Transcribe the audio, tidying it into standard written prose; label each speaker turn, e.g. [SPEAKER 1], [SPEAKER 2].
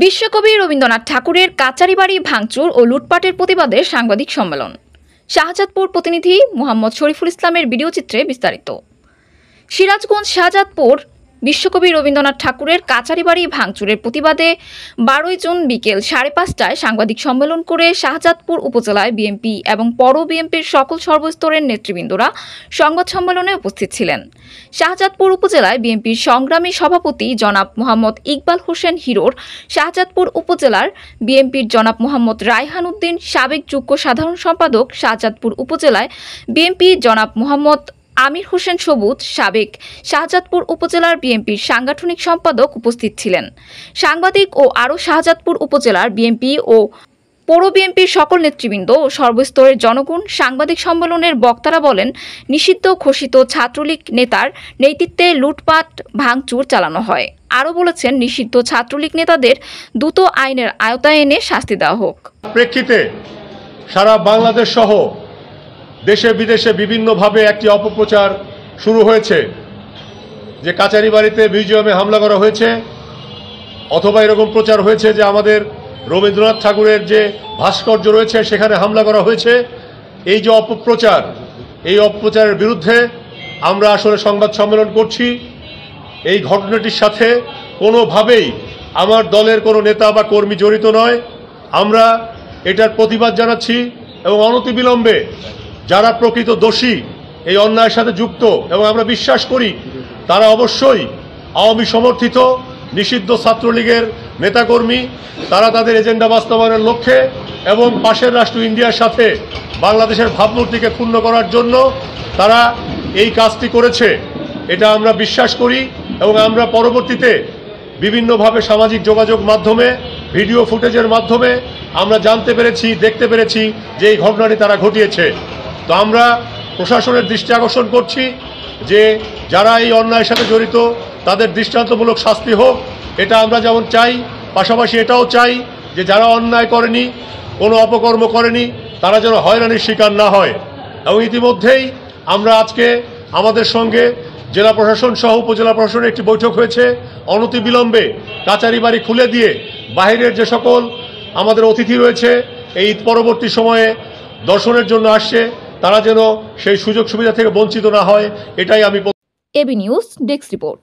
[SPEAKER 1] বিশ্বকবি রবীন্দ্রনাথ ঠাকুরের কাচারি বাড়ি ভাঙচুর ও লুটপাটের প্রতিবাদে সাংবাদিক সম্মেলন। শাহজাদপুর প্রতিনিধি মোহাম্মদ শরীফুল ইসলামের ভিডিওচিত্রে বিস্তারিত। সিরাজগঞ্জ শাহজাদপুর বিশ্বকবি রবীন্দ্রনাথ ঠাকুরের কাচারি বাড়ি ভাঙচুরের প্রতিবাদে 12 জুন বিকেল 5:30টায় সাংবাদিক সম্মেলন করে শাহজাদপুর উপজেলায় বিএনপি এবং পৌর বিএনপির সকল সর্বস্তরের নেতৃবৃন্দরা সংবাদ সম্মেলনে উপস্থিত ছিলেন। শাহজাদপুর উপজেলায় বিএনপির সংগ্রামী সভাপতি জনাব মোহাম্মদ ইকবাল হোসেন হিরোর, শাহজাদপুর উপজেলার বিএনপির জনাব মোহাম্মদ রায়হান উদ্দিন, সাবেক যুগ্ম সাধারণ সম্পাদক শাহজাদপুর উপজেলায় বিএনপি জনাব মোহাম্মদ আমির হোসেন সবুজ, সাবেক শাহজাদপুর উপজেলার বিএনপির সাংগঠনিক সম্পাদক উপস্থিত ছিলেন। সাংবাদিক ও আরও শাহজাদপুর উপজেলার বিএনপি ও পৌর বিএনপির সকল নেতৃবৃন্দ ও সর্বস্তরের জনগণ সাংবাদিক সম্মেলনের বক্তারা বলেন, নিষিদ্ধ ঘোষিত ছাত্রলীগ নেতার নেতৃত্বে লুটপাট ভাঙচুর চালানো হয়। আরও বলেছেন, নিষিদ্ধ ছাত্রলীগ নেতাদের দ্রুত আইনের আওতায় এনে শাস্তি দেওয়া হোক।
[SPEAKER 2] প্রেক্ষিতে সারা বাংলাদেশ সহ দেশে বিদেশে বিভিন্নভাবে একটি অপপ্রচার শুরু হয়েছে যে কাচারি বাড়িতে মিউজিয়ামে হামলা করা হয়েছে, অথবা এরকম প্রচার হয়েছে যে আমাদের রবীন্দ্রনাথ ঠাকুরের যে ভাস্কর্য রয়েছে সেখানে হামলা করা হয়েছে। এই যে অপপ্রচার, এই অপপ্রচারের বিরুদ্ধে আমরা আসলে সংবাদ সম্মেলন করছি। এই ঘটনাটির সাথে কোনোভাবেই আমার দলের কোনো নেতা বা কর্মী জড়িত নয়। আমরা এটার প্রতিবাদ জানাচ্ছি এবং অনতিবিলম্বে যারা প্রকৃত দোষী, এই অন্যায়ের সাথে যুক্ত, এবং আমরা বিশ্বাস করি তারা অবশ্যই আওয়ামী সমর্থিত নিষিদ্ধ ছাত্রলীগের নেতাকর্মী, তারা তাদের এজেন্ডা বাস্তবায়নের লক্ষ্যে এবং পাশের রাষ্ট্র ইন্ডিয়ার সাথে বাংলাদেশের ভাবমূর্তিকে ক্ষুণ্ণ করার জন্য তারা এই কাজটি করেছে, এটা আমরা বিশ্বাস করি। এবং আমরা পরবর্তীতে বিভিন্নভাবে সামাজিক যোগাযোগ মাধ্যমে, ভিডিও ফুটেজের মাধ্যমে আমরা জানতে পেরেছি, দেখতে পেরেছি যে এই ঘটনাটি তারা ঘটিয়েছে। তো আমরা প্রশাসনের দৃষ্টি আকর্ষণ করছি যে যারা এই অন্যায়ের সাথে জড়িত তাদের দৃষ্টান্তমূলক শাস্তি হোক, এটা আমরা যেমন চাই, পাশাপাশি এটাও চাই যে যারা অন্যায় করেনি, কোনো অপকর্ম করেনি, তারা যেন হয়রানির শিকার না হয়। এবং ইতিমধ্যেই আমরা আজকে আমাদের সঙ্গে জেলা প্রশাসন সহ উপজেলা প্রশাসনের একটি বৈঠক হয়েছে। অনতিবিলম্বে কাচারি বাড়ি খুলে দিয়ে বাইরের যে সকল আমাদের অতিথি রয়েছে এই পরবর্তী সময়ে দর্শনের জন্য আসছে, তারা যেন সেই সুযোগ সুবিধা থেকে বঞ্চিত না হয়, এটাই আমি।
[SPEAKER 1] A B news desk report.